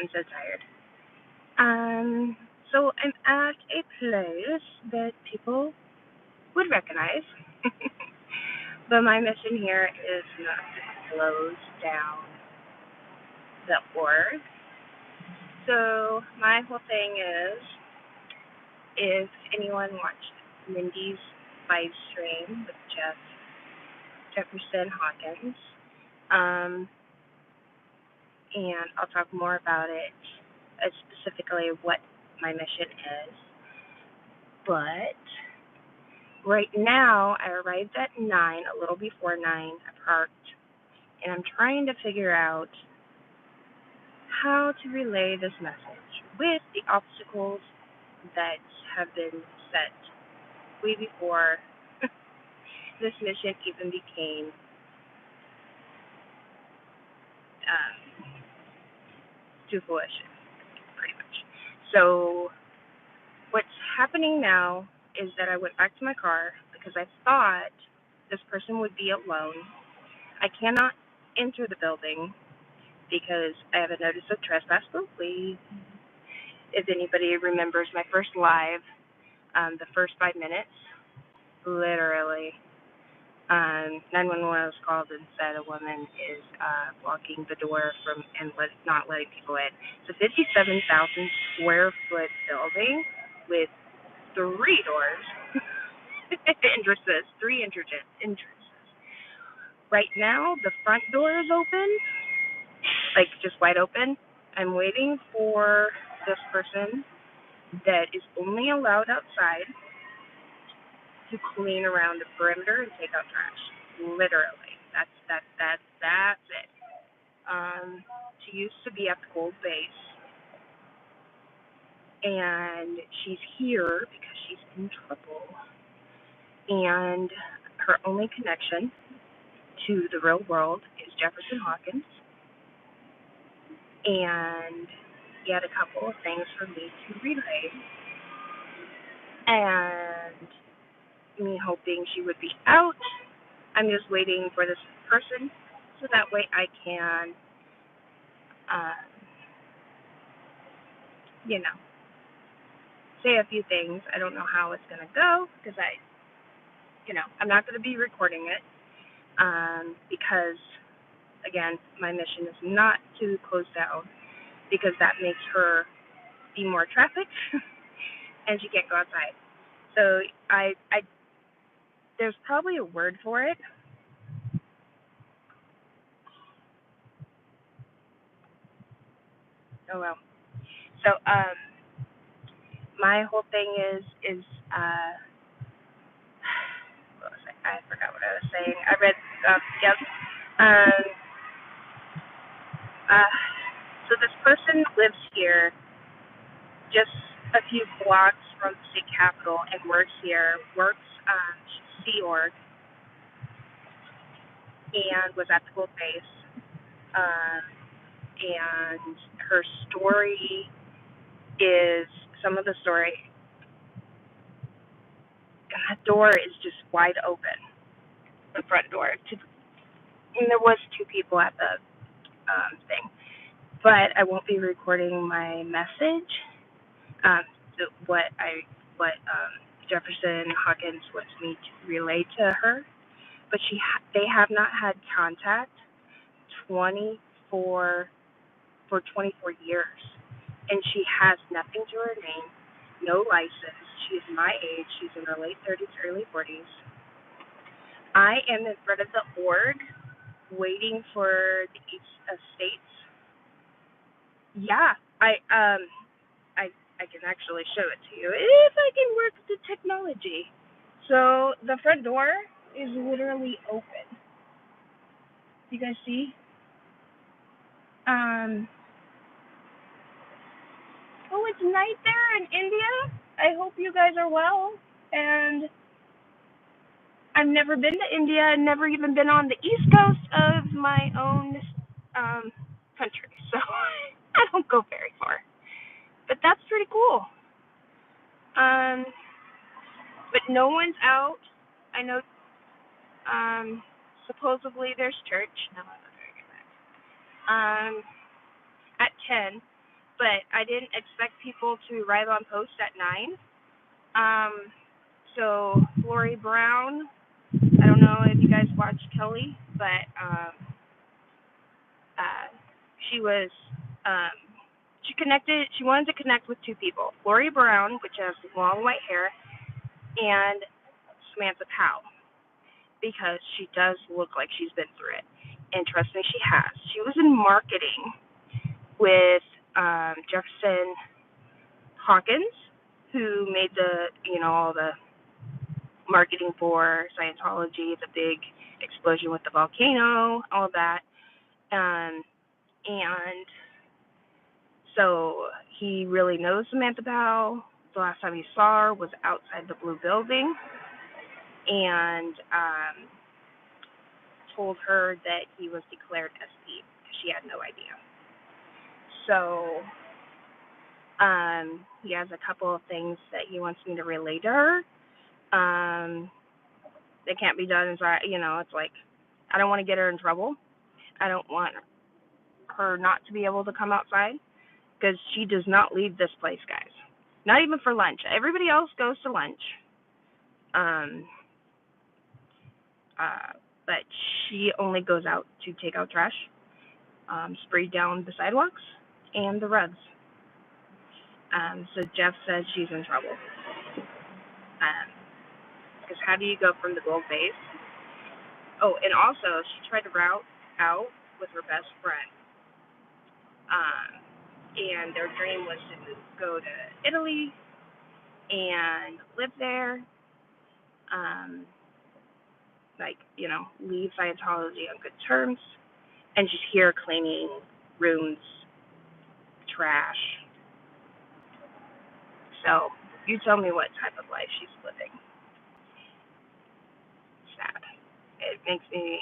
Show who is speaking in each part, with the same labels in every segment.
Speaker 1: I'm so tired. So I'm at a place that people would recognize, but my mission here is not to close down the org. So my whole thing is, if anyone watched Mindy's live stream with Jefferson Hawkins, um, and I'll talk more about it, specifically what my mission is. But right now, I arrived at 9, a little before 9. I parked, and I'm trying to figure out how to relay this message with the obstacles that have been set way before this mission even became um, to fruition, pretty much. So what's happening now is that I went back to my car because I thought this person would be alone. I cannot enter the building because I have a notice of trespass. Oh, please. If anybody remembers my first live, the first 5 minutes, literally, 911 was called and said a woman is blocking the door from and not letting people in. It's a 57,000 square foot building with 3 doors, entrances, three entrances. Right now, the front door is open, like just wide open. I'm waiting for this person that is only allowed outside to clean around the perimeter and take out trash. Literally, that's it. She used to be at the Gold Base, and she's here because she's in trouble. And her only connection to the real world is Jefferson Hawkins. And he had a couple of things for me to relay. And me hoping she would be out. I'm just waiting for this person so that way I can, uh, you know, say a few things. I don't know how it's going to go because I'm not going to be recording it because, again, my mission is not to close down because that makes her be more traffic and she can't go outside. So there's probably a word for it. Oh well. So my whole thing is what was I forgot what I was saying. I read yep. Um uh so this person lives here just a few blocks from the state capitol and works here, works Sea Org and was at the Gold Base. Um and her story is some of the story, and that door is just wide open, the front door. And there was 2 people at the thing, but I won't be recording my message. Um, what Jefferson Hawkins wants me to relay to her, but they have not had contact 24 for 24 years, and she has nothing to her name, no license. She's my age. She's in her late 30s, early 40s. I am in front of the org waiting for the states. Yeah, I I can actually show it to you if I can work the technology. So the front door is literally open. You guys see? Um. Oh, it's night there in India. I hope you guys are well. And I've never been to India and never even been on the east coast of my own country. So I don't go very far. But that's pretty cool. Um, but no one's out. I know supposedly there's church. No, I'm not very good at at 10. but I didn't expect people to arrive on post at 9. So Lori Brown, I don't know if you guys watch Kelly, but uh, she was um, she wanted to connect with two people, Lori Brown, which has long white hair, and Samantha Powell, because she does look like she's been through it. And trust me, she has. She was in marketing with Jefferson Hawkins, who made all the marketing for Scientology, the big explosion with the volcano, all that. And so he really knows Samantha Powell. The last time he saw her was outside the Blue Building, and told her that he was declared SP because she had no idea. So he has a couple of things that he wants me to relay to her. They can't be done, it's like, I don't want to get her in trouble. I don't want her not to be able to come outside, because she does not leave this place, guys. Not even for lunch. Everybody else goes to lunch. But she only goes out to take out trash, spray down the sidewalks, and the rugs. So Jeff says she's in trouble. Because how do you go from the gold base? Oh, and also, she tried to route out with her best friend. And their dream was to go to Italy and live there. Leave Scientology on good terms, and just here cleaning rooms, trash. So you tell me what type of life she's living. Sad. It makes me,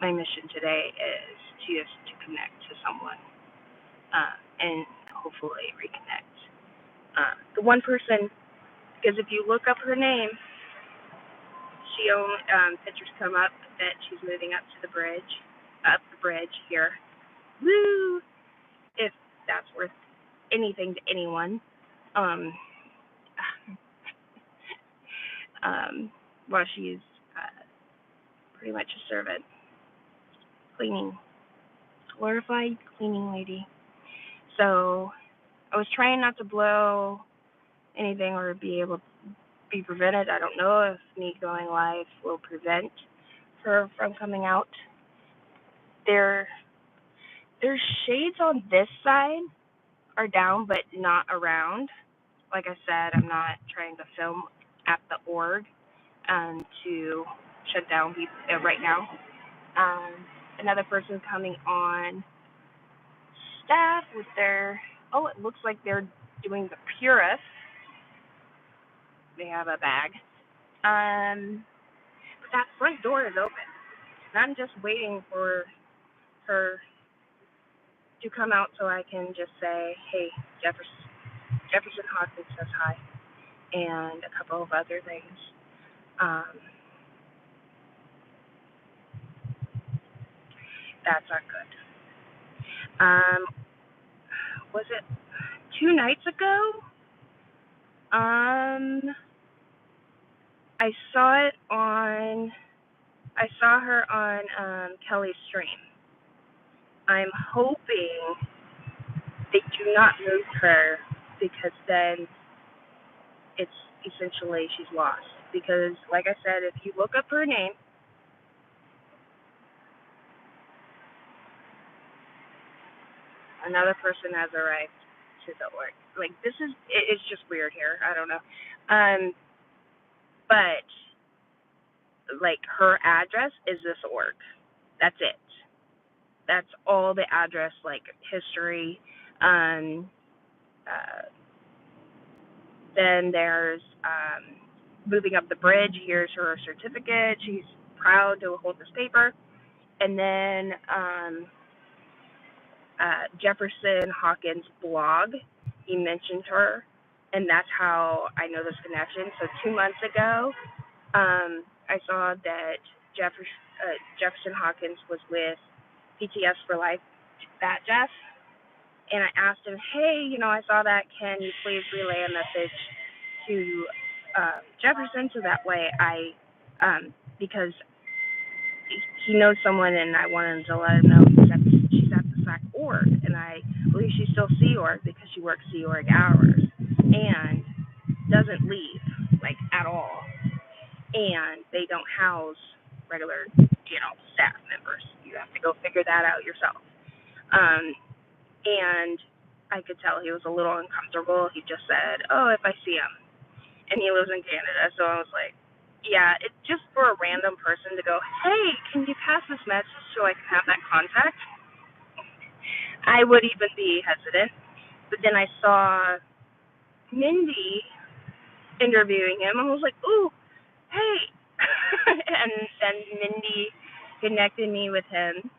Speaker 1: my mission today is just to connect to someone, and hopefully reconnect. The one person, because if you look up her name, she pictures come up that she's moving up the bridge here. Woo! If that's worth anything to anyone. While she's pretty much a servant, glorified cleaning lady. So I was trying not to blow anything or be prevented. I don't know if me going live will prevent her from coming out. Their shades on this side are down, but not around. Like I said, I'm not trying to film at the org to shut down people right now. Another person coming on staff with it looks like they're doing the Purist. They have a bag. But that front door is open. And I'm just waiting for her to come out so I can just say, hey, Jefferson Hawkins says hi, and a couple of other things. That's not good. Was it 2 nights ago? I saw her on Kelly's stream. I'm hoping they do not move her, because then it's essentially she's lost. Because, like I said, if you look up her name, another person has arrived to the org. Like, it's just weird here. I don't know. But, like, her address is this org. That's it. That's all the address, like, history. Then there's moving up the bridge. Here's her certificate. She's proud to hold this paper. And then Jefferson Hawkins' blog, he mentioned her, and that's how I know this connection. So 2 months ago, I saw that Jefferson Hawkins was with PTS for Life, that Jeff, and I asked him, hey, I saw that. Can you please relay a message to Jefferson so that way because he knows someone and I wanted to let him know she's at the SAC org, and I believe she's still Sea Org because she works Sea Org hours and doesn't leave, like, at all. And they don't house regular, staff members. You have to go figure that out yourself. And I could tell he was a little uncomfortable. He just said, oh, if I see him. And he lives in Canada, so I was like, yeah, it's just for a random person to go, hey, can you pass this message so I can have that contact? I would even be hesitant. But then I saw Mindy interviewing him, and I was like, ooh, hey. And then Mindy connected me with him.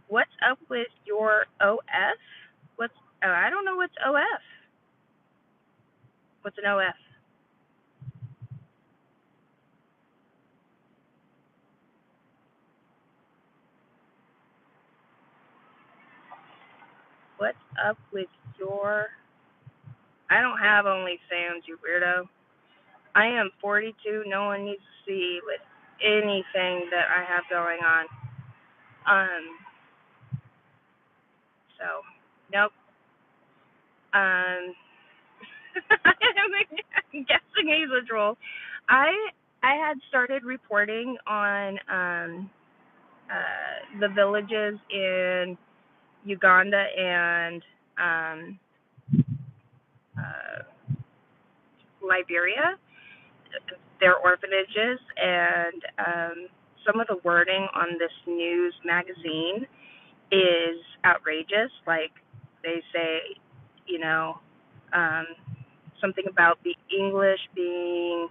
Speaker 1: What's up with your OF? I don't know what's OF. What's an OF? What's up with your... I don't have OnlyFans, you weirdo. I am 42. No one needs to see with anything that I have going on. So, nope. I'm guessing he's a troll. I had started reporting on the villages in Uganda and Liberia, their orphanages, and some of the wording on this news magazine is outrageous. Like, they say, something about the English being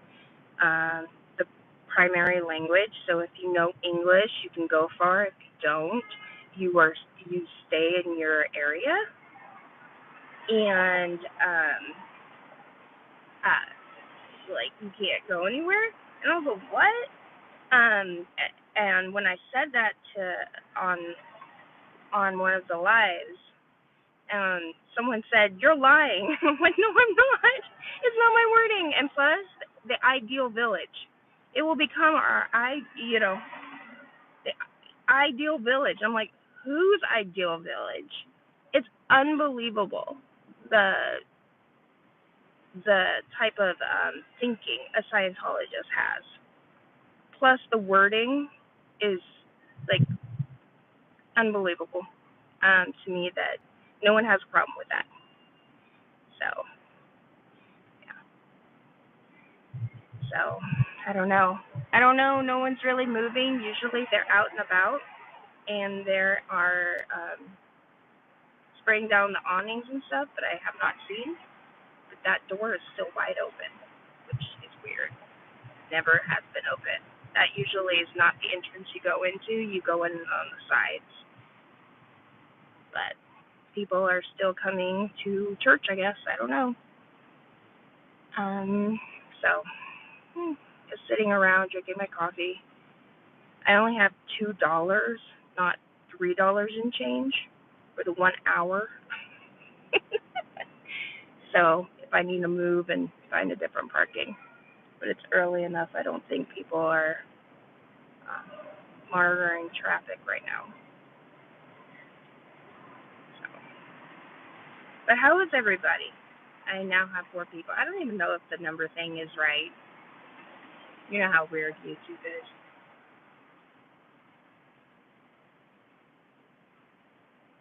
Speaker 1: the primary language. So if you know English, you can go far. If you don't, you stay in your area, and like, you can't go anywhere. And I was like, what? And when I said that on one of the lives, someone said, you're lying. I'm like, no, I'm not. It's not my wording. And plus, the ideal village. It will become the ideal village. I'm like, whose ideal village? It's unbelievable the type of thinking a Scientologist has. Plus, the wording is, like, unbelievable to me, that no one has a problem with that. So, yeah. So, I don't know. No one's really moving. Usually they're out and about, and there are spraying down the awnings and stuff, but I have not seen. But that door is still wide open, which is weird. Never has been open. That usually is not the entrance you go into. You go in on the sides. But people are still coming to church, I guess. I don't know. So, just sitting around drinking my coffee. I only have $2, not $3 in change for the 1 hour. So if I need to move and find a different parking, but it's early enough, I don't think people are monitoring traffic right now. So, but how is everybody? I now have 4 people. I don't even know if the number thing is right. You know how weird YouTube is.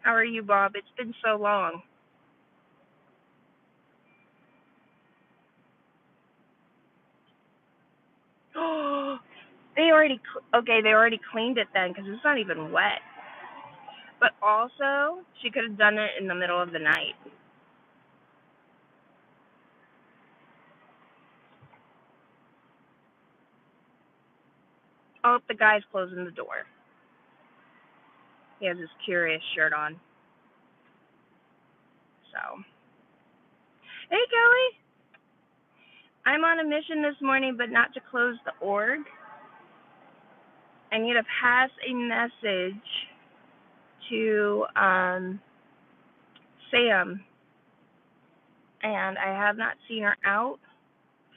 Speaker 1: How are you, Bob? It's been so long. They already cleaned it then, because it's not even wet. But also, she could have done it in the middle of the night. Oh, the guy's closing the door. He has his Curious shirt on. So, hey, Kelly. I'm on a mission this morning, but not to close the org. I need to pass a message to Sam, and I have not seen her out.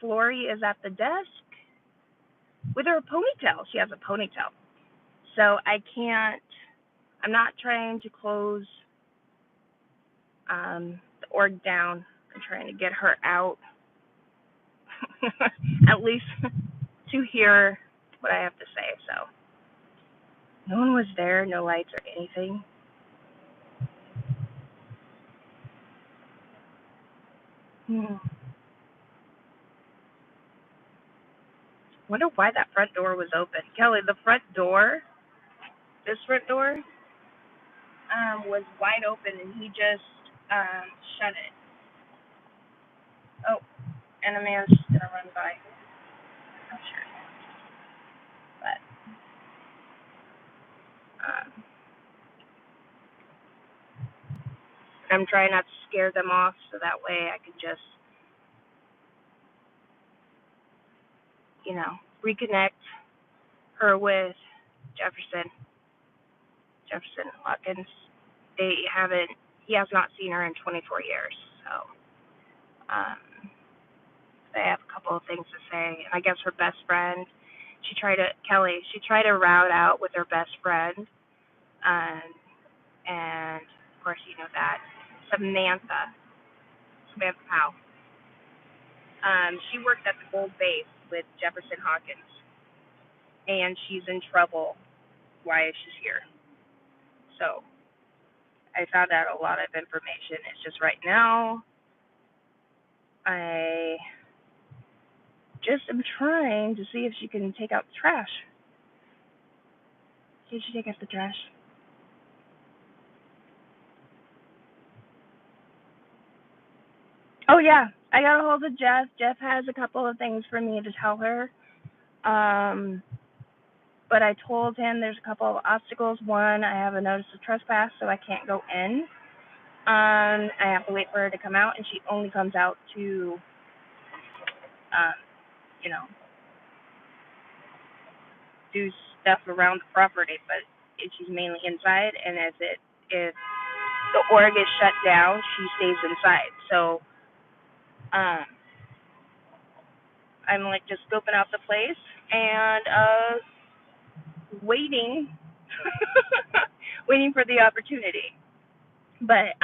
Speaker 1: Flory is at the desk with her ponytail. She has a ponytail. So I'm not trying to close the org down. I'm trying to get her out, at least to hear what I have to say. So no one was there, no lights or anything. Wonder why that front door was open. Kelly, the front door, this front door, was wide open and he just shut it. Oh, and a man's gonna run by. I'm sure. But um, I'm trying not to scare them off so that way I can just, reconnect her with Jefferson. Jefferson Hawkins. He has not seen her in 24 years. So, they have a couple of things to say. I guess her best friend, she tried to route out with her best friend. And of course, you know that. Samantha Powell. She worked at the Gold Base with Jefferson Hawkins, and she's in trouble. Why she's here? So I found out a lot of information. It's just right now, I just am trying to see if she can take out the trash. See if she take out the trash. Oh yeah, I got a hold of Jeff. Jeff has a couple of things for me to tell her. But I told him there's a couple of obstacles. One, I have a notice of trespass, so I can't go in. I have to wait for her to come out, and she only comes out to, um, you know, do stuff around the property, but she's mainly inside. And if the org is shut down, she stays inside. So, I'm like just scoping out the place and waiting, waiting for the opportunity. But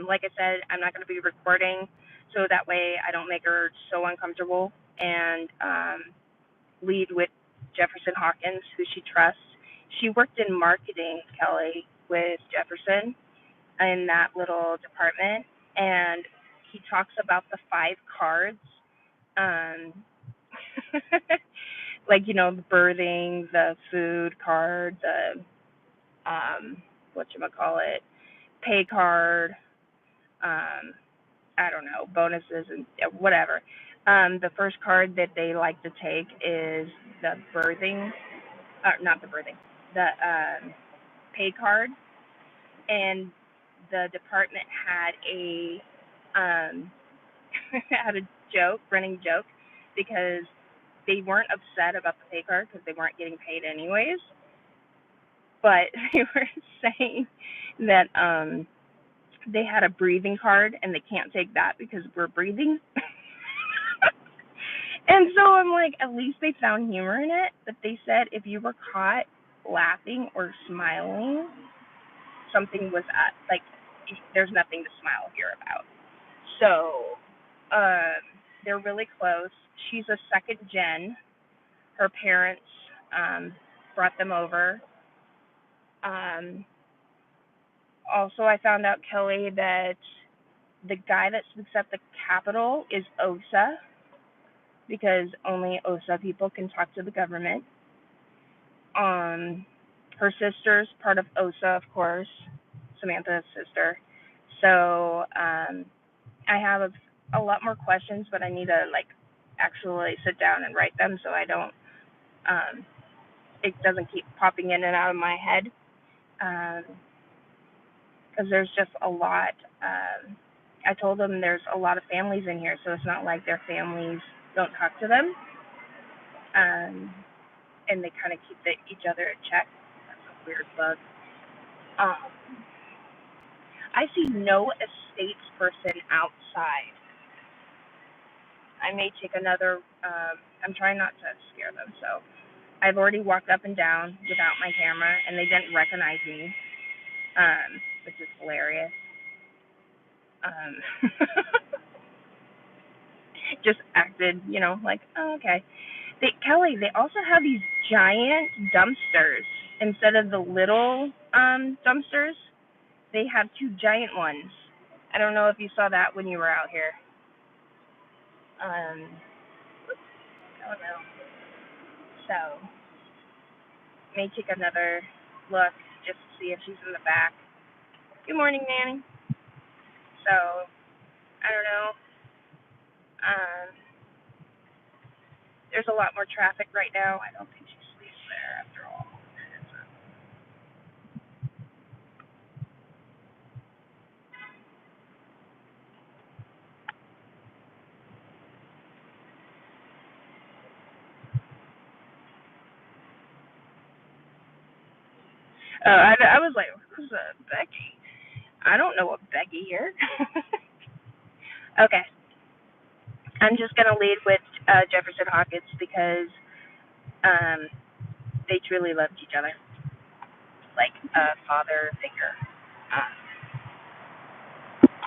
Speaker 1: like I said, I'm not going to be recording, so that way I don't make her so uncomfortable. And lead with Jefferson Hawkins, who she trusts. She worked in marketing, Kelly, with Jefferson in that little department, and he talks about the 5 cards, um, like the birthing, the food card, the whatchamacallit, pay card, I don't know, bonuses and whatever. The first card that they like to take is the birthing, not the birthing, the pay card, and the department had a um, had a running joke, because they weren't upset about the pay card because they weren't getting paid anyways, but they were saying that they had a breathing card and they can't take that because we're breathing. And so I'm like, at least they found humor in it. But they said if you were caught laughing or smiling, something was like, there's nothing to smile here about. So they're really close. She's a second gen. Her parents brought them over. Um, Also, I found out, Kelly, that the guy that speaks at the Capitol is OSA, because only OSA people can talk to the government. Her sister's part of OSA, of course, Samantha's sister. So I have a lot more questions, but I need to actually sit down and write them so I don't it doesn't keep popping in and out of my head. Because there's just a lot. I told them there's a lot of families in here, so it's not like their families don't talk to them, and they kind of keep each other in check. That's a weird bug. Um, I see no estates person outside. I may take another. I'm trying not to scare them, so I've already walked up and down without my camera, and they didn't recognize me, which is hilarious. Um, just acted, like, oh, okay. Kelly, they also have these giant dumpsters instead of the little dumpsters. They have two giant ones. I don't know if you saw that when you were out here. Um, I don't know. So, may take another look just to see if she's in the back. Good morning, Nanny. So, I don't know. Um, there's a lot more traffic right now. I don't think she sleeps there after all. I was like, who's Becky? I don't know a Becky here. Okay, I'm just gonna lead with Jefferson Hawkins because um, they truly loved each other, like a father figure. Um,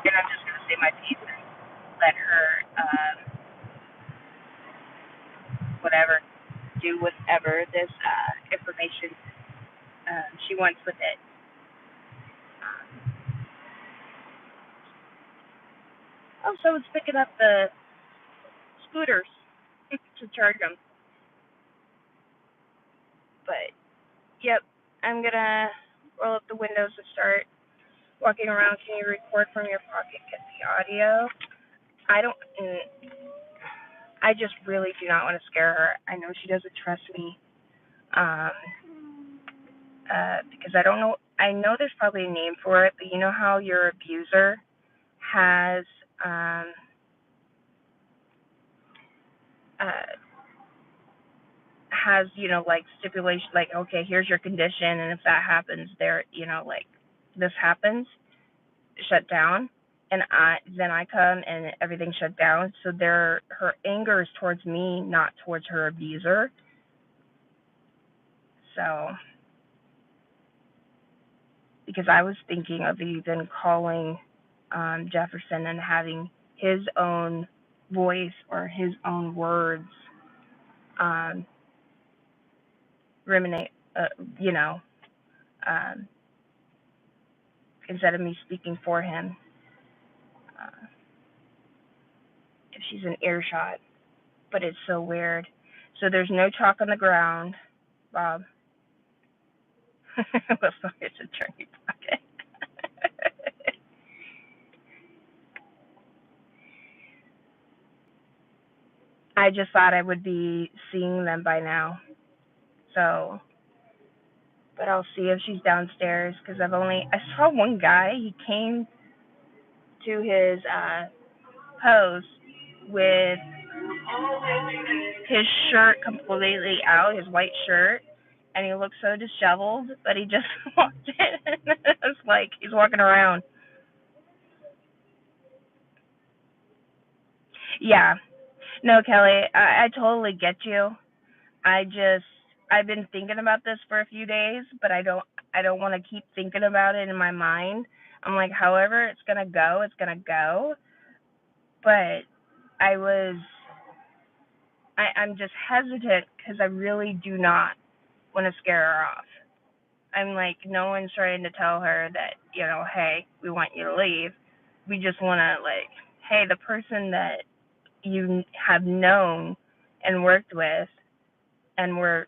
Speaker 1: and I'm just gonna say my piece and let her, whatever, do whatever this information she wants with it. Um, oh, so it's picking up the scooters to charge them. But yep, I'm gonna roll up the windows to start walking around. Can you record from your pocket? Get the audio. I don't. I just really do not want to scare her. I know she doesn't trust me. Um, because I don't know. I know there's probably a name for it, but you know how your abuser has uh, like stipulation, like, okay, here's your condition, and if that happens, like, this happens, shut down, and I come and everything shut down. So her anger is towards me, not towards her abuser. So, because I was thinking of even calling Jefferson and having his own voice or his own words um, ruminate, you know, um, instead of me speaking for him, uh, if she's in earshot. But it's so weird. So there's no chalk on the ground, Bob. What's the attorney pocket? I just thought I would be seeing them by now. So, but I'll see if she's downstairs because I saw one guy. He came to his post with his shirt completely out, his white shirt, and he looked so disheveled. But he just walked in. It's like he's walking around. Yeah. No, Kelly, I totally get you. I've been thinking about this for a few days, but I don't want to keep thinking about it in my mind. I'm like, however it's gonna go, it's gonna go. But I was I'm just hesitant because I really do not want to scare her off. I'm like, no one's trying to tell her that, hey, we want you to leave. We just want to, like, hey, the person that you have known and worked with and were,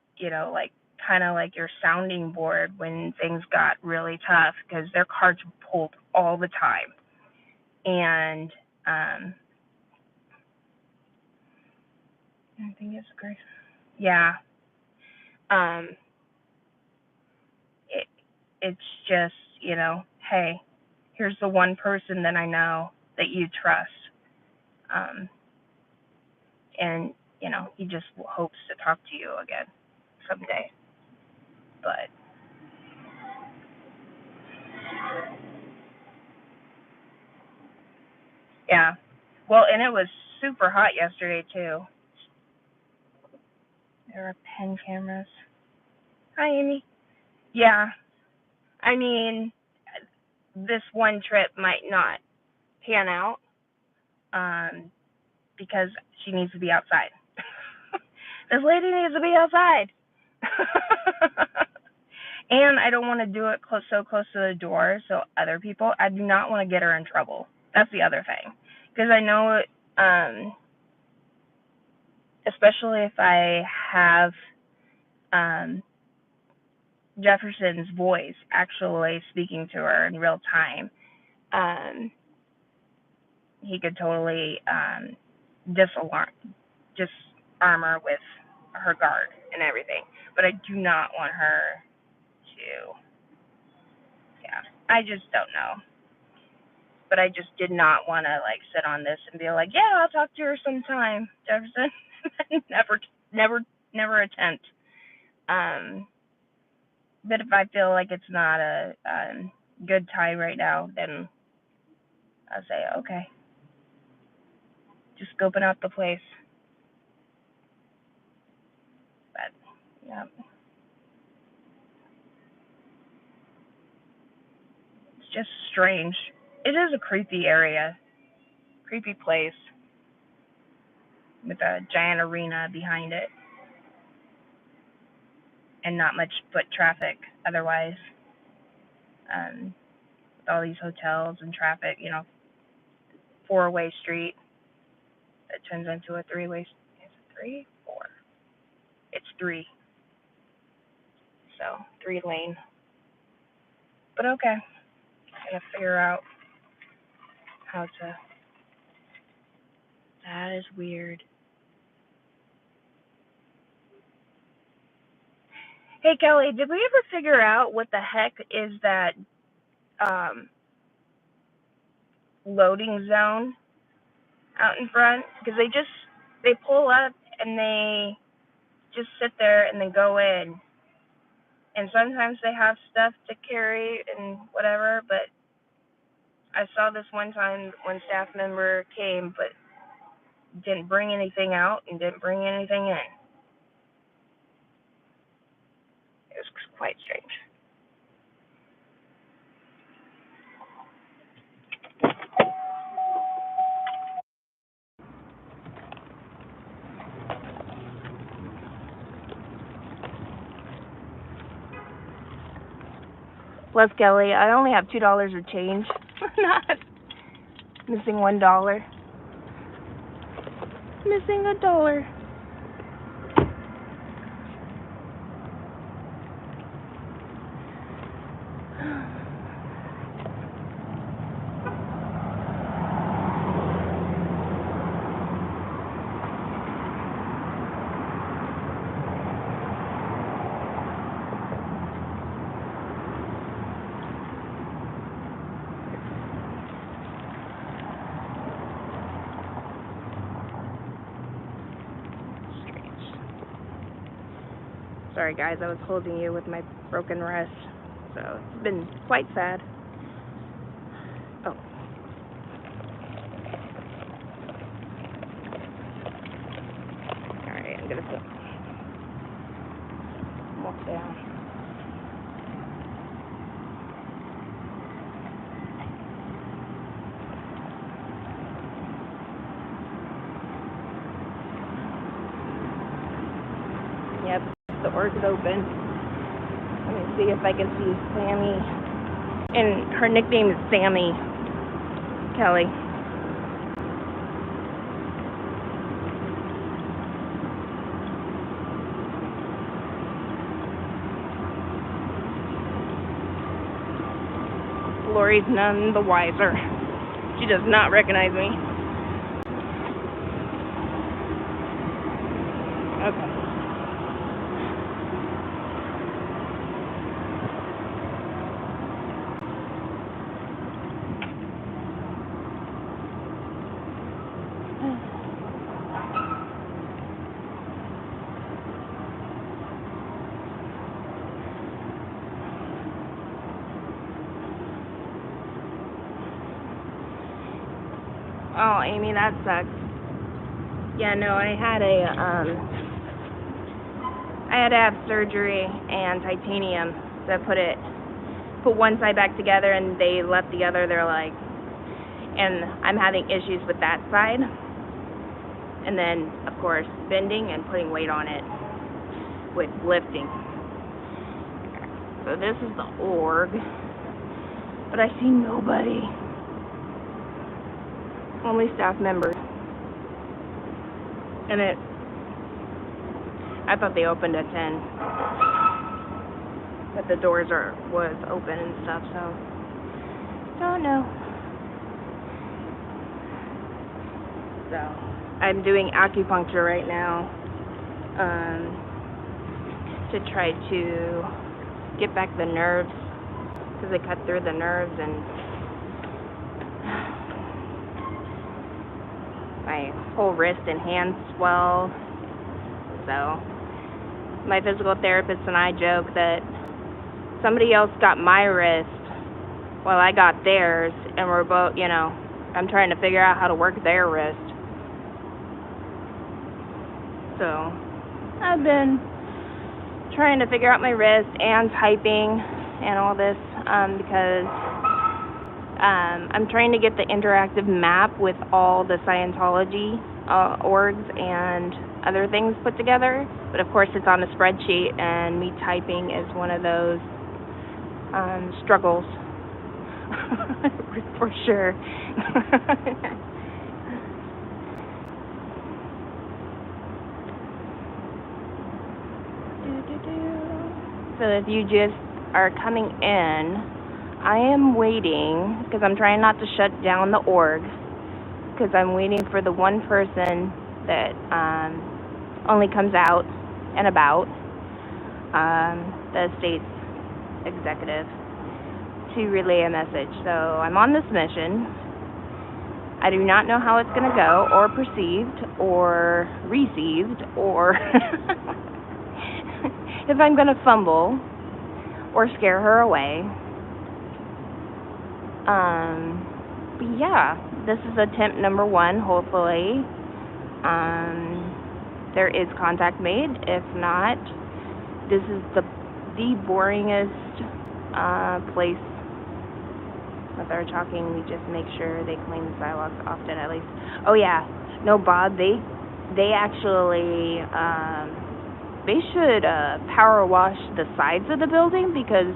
Speaker 1: like, kind of like your sounding board when things got really tough because their cards were pulled all the time. And I think it's great. Yeah. Um, it, it's just, hey, here's the one person that I know that you trust. Um, and he just hopes to talk to you again someday. But yeah, well, and it was super hot yesterday too. There are pen cameras. Hi, Amy. Yeah, I mean, this one trip might not pan out, um, because she needs to be outside. This lady needs to be outside. And I don't want to do it so close to the door, so other people, I do not want to get her in trouble. That's the other thing. Because I know, especially if I have um, Jefferson's voice actually speaking to her in real time, he could totally disarm her with her guard and everything. But I do not want her to. Yeah, I just don't know. But I just did not want to like sit on this and be like, yeah, I'll talk to her sometime, Jefferson. never attempt. But if I feel like it's not a good time right now, then I'll say, okay, just scoping out the place. But yeah, it's just strange. It is a creepy area, creepy place with a giant arena behind it and not much foot traffic otherwise. With all these hotels and traffic, 4-way street that turns into a 3-way. Is it 3? 4? It's 3. So 3-lane. But okay, gotta figure out how to. That is weird. Hey Kelly, did we ever figure out what the heck is that um, loading zone out in front? Because they pull up and they just sit there and then go in. And sometimes they have stuff to carry and whatever, but I saw this one time one staff member came but didn't bring anything out and didn't bring anything in. It was quite strange. Plus, Kelly, I only have $2 of change. Not missing $1. Missing $1. Sorry guys, I was holding you with my broken wrist, so it's been quite sad. Oh. Alright, I'm gonna walk down. Yep, the door's open. Let me see if I can see Sammy. And her nickname is Sammy. Kelly. Lori's none the wiser. She does not recognize me. Okay. Oh, Amy, that sucks. Yeah, no, I had to have surgery and titanium to put one side back together, and they left the other. They're like, and I'm having issues with that side. And then, of course, bending and putting weight on it with lifting. So this is the org, but I see nobody. Only staff members. And I thought they opened at 10, but the doors was open and stuff, so don't know. So I'm doing acupuncture right now, to try to get back the nerves, because they cut through the nerves, and my whole wrist and hand swell. So my physical therapist and I joke that somebody else got my wrist while I got theirs, and we're both, I'm trying to figure out how to work their wrist. So I've been trying to figure out my wrist and typing and all this, because I'm trying to get the interactive map with all the Scientology orgs and other things put together, but of course it's on a spreadsheet, and me typing is one of those struggles for sure. So if you just are coming in, I am waiting, because I'm trying not to shut down the org, because I'm waiting for the one person that only comes out and about, the state's executive, to relay a message. So I'm on this mission. I do not know how it's going to go, or perceived, or received, or if I'm going to fumble or scare her away. But yeah, this is attempt number 1, hopefully. There is contact made. If not, this is the boringest place with our talking. We just make sure they clean the sidewalks often, at least. Oh yeah, no, Bob, they actually, they should power wash the sides of the building, because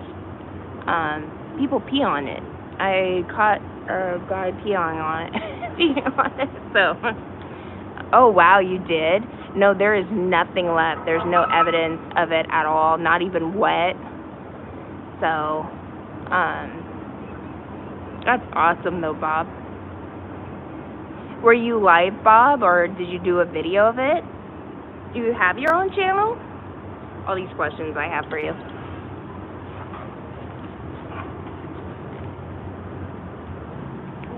Speaker 1: people pee on it. I caught a guy peeing on it. So, oh wow, you did? No, there is nothing left. There's no evidence of it at all, not even wet. So, that's awesome though, Bob. Were you live, Bob, or did you do a video of it? Do you have your own channel? All these questions I have for you.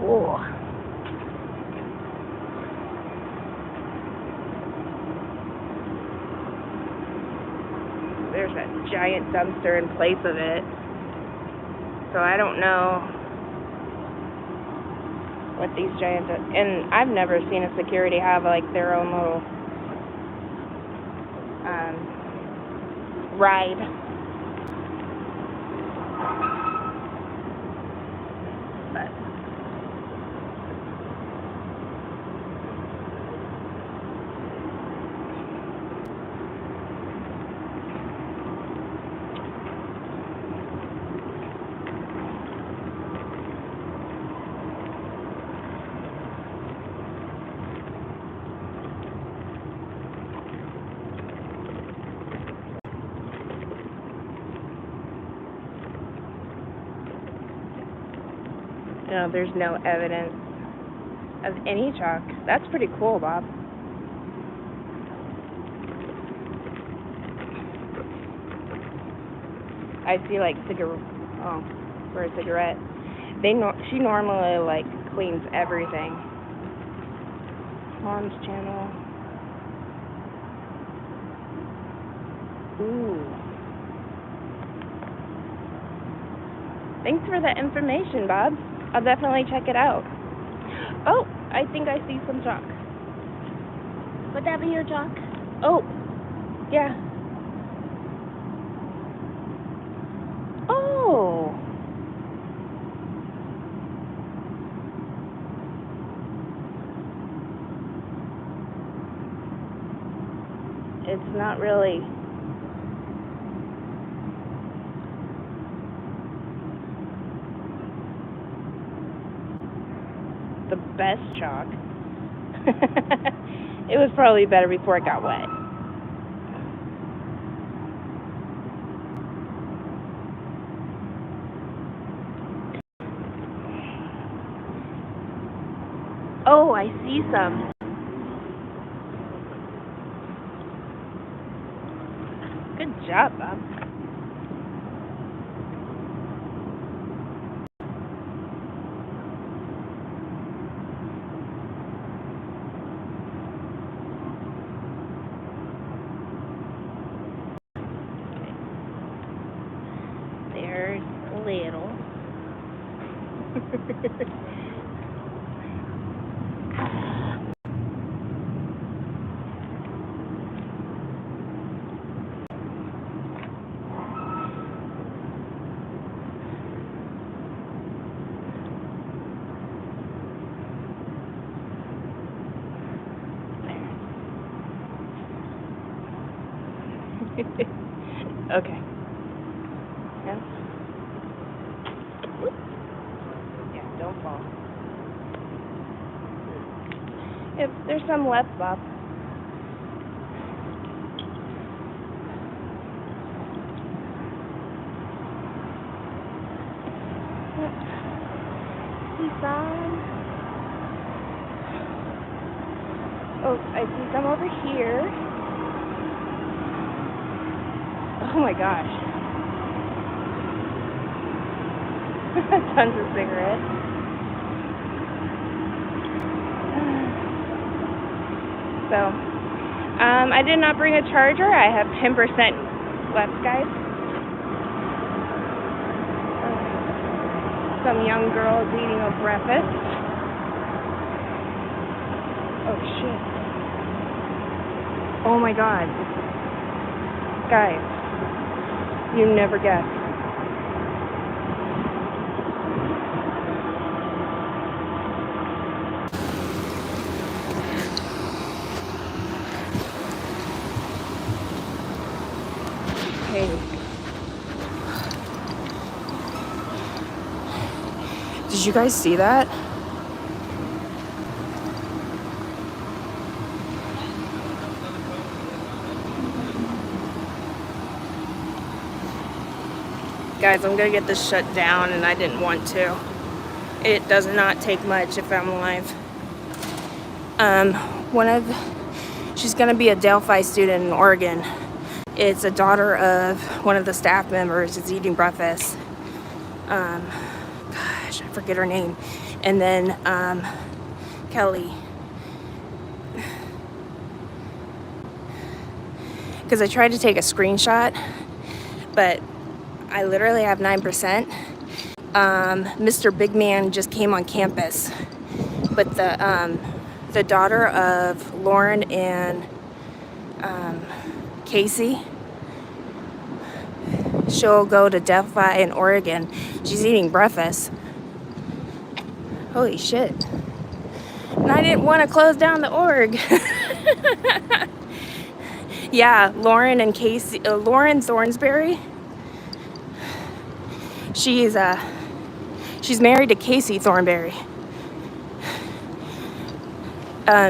Speaker 1: Whoa. There's a giant dumpster in place of it. So I don't know what these giant... And I've never seen a security have like their own little ride. But no, there's no evidence of any chalk. That's pretty cool, Bob. I see like for a cigarette. She normally like cleans everything. Mom's channel. Ooh. Thanks for that information, Bob. I'll definitely check it out. Oh, I think I see some chalk.
Speaker 2: Would that be your chalk?
Speaker 1: Oh, yeah. Oh. It's not really. The best chalk. It was probably better before it got wet. Oh, I see some. Good job, Bob. There's a little. Okay. Yeah. Yeah, don't fall. If there's some left, Bob. See some. Oh, I see some over here. Oh my gosh. Tons of cigarettes. So, I did not bring a charger. I have 10% left, guys. Some young girl is eating a breakfast. Oh shit. Oh my god. Guys, you never guess. Hey. Did you guys see that? Guys, I'm gonna get this shut down, and I didn't want to. It does not take much if I'm alive. She's gonna be a Delphi student in Oregon. It's a daughter of one of the staff members. Is eating breakfast. Gosh, I forget her name. And then Kelly. Because I tried to take a screenshot, but I literally have 9%. Mr. Big Man just came on campus, but the daughter of Lauren and Casey, she'll go to Delphi in Oregon. She's eating breakfast. Holy shit. And I didn't want to close down the org. Yeah, Lauren and Casey, Lauren Thornsberry. She's married to Casey Thornberry.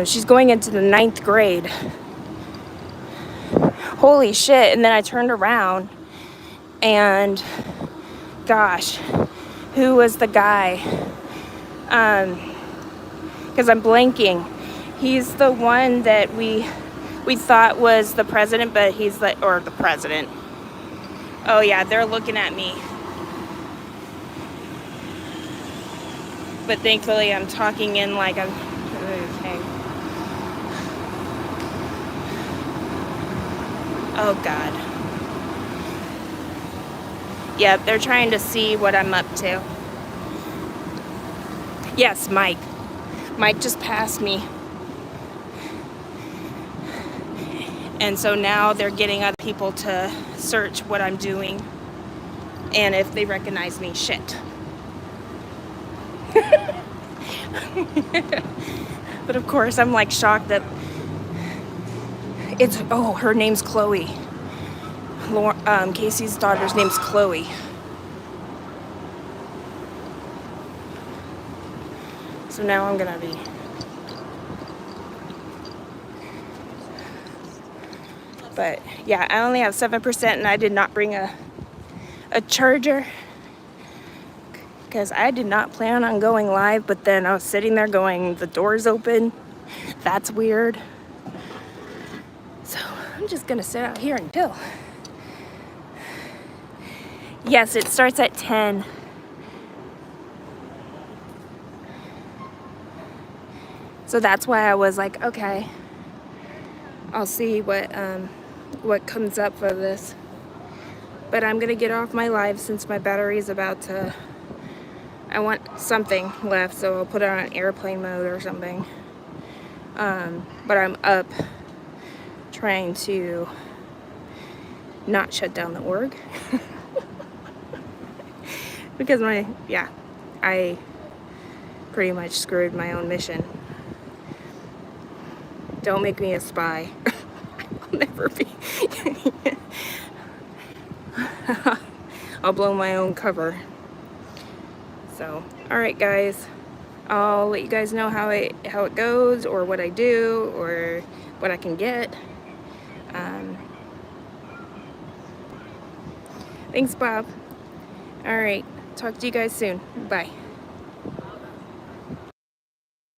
Speaker 1: She's going into the 9th grade. Holy shit. And then I turned around and gosh, who was the guy? Because I'm blanking. He's the one that we thought was the president, but he's the president. Oh yeah, they're looking at me. But thankfully I'm talking in like I'm okay. Oh God. Yep, they're trying to see what I'm up to. Yes, Mike. Mike just passed me. And so now they're getting other people to search what I'm doing. And if they recognize me, shit. But of course, I'm like shocked that it's, oh, her name's Chloe. Casey's daughter's name's Chloe. So now I'm gonna be. But yeah, I only have 7% and I did not bring a charger because I did not plan on going live, but then I was sitting there going, the door's open. That's weird. So I'm just gonna sit out here and chill. Yes, it starts at 10. So that's why I was like, okay, I'll see what comes up for this. But I'm gonna get off my live since my battery is about to, I want something left, so I'll put it on airplane mode or something. But I'm up trying to not shut down the org. Because I pretty much screwed my own mission. Don't make me a spy. I'll never be. I'll blow my own cover. So, alright guys. I'll let you guys know how it goes, or what I do, or what I can get. Thanks, Bob. Alright, talk to you guys soon. Bye.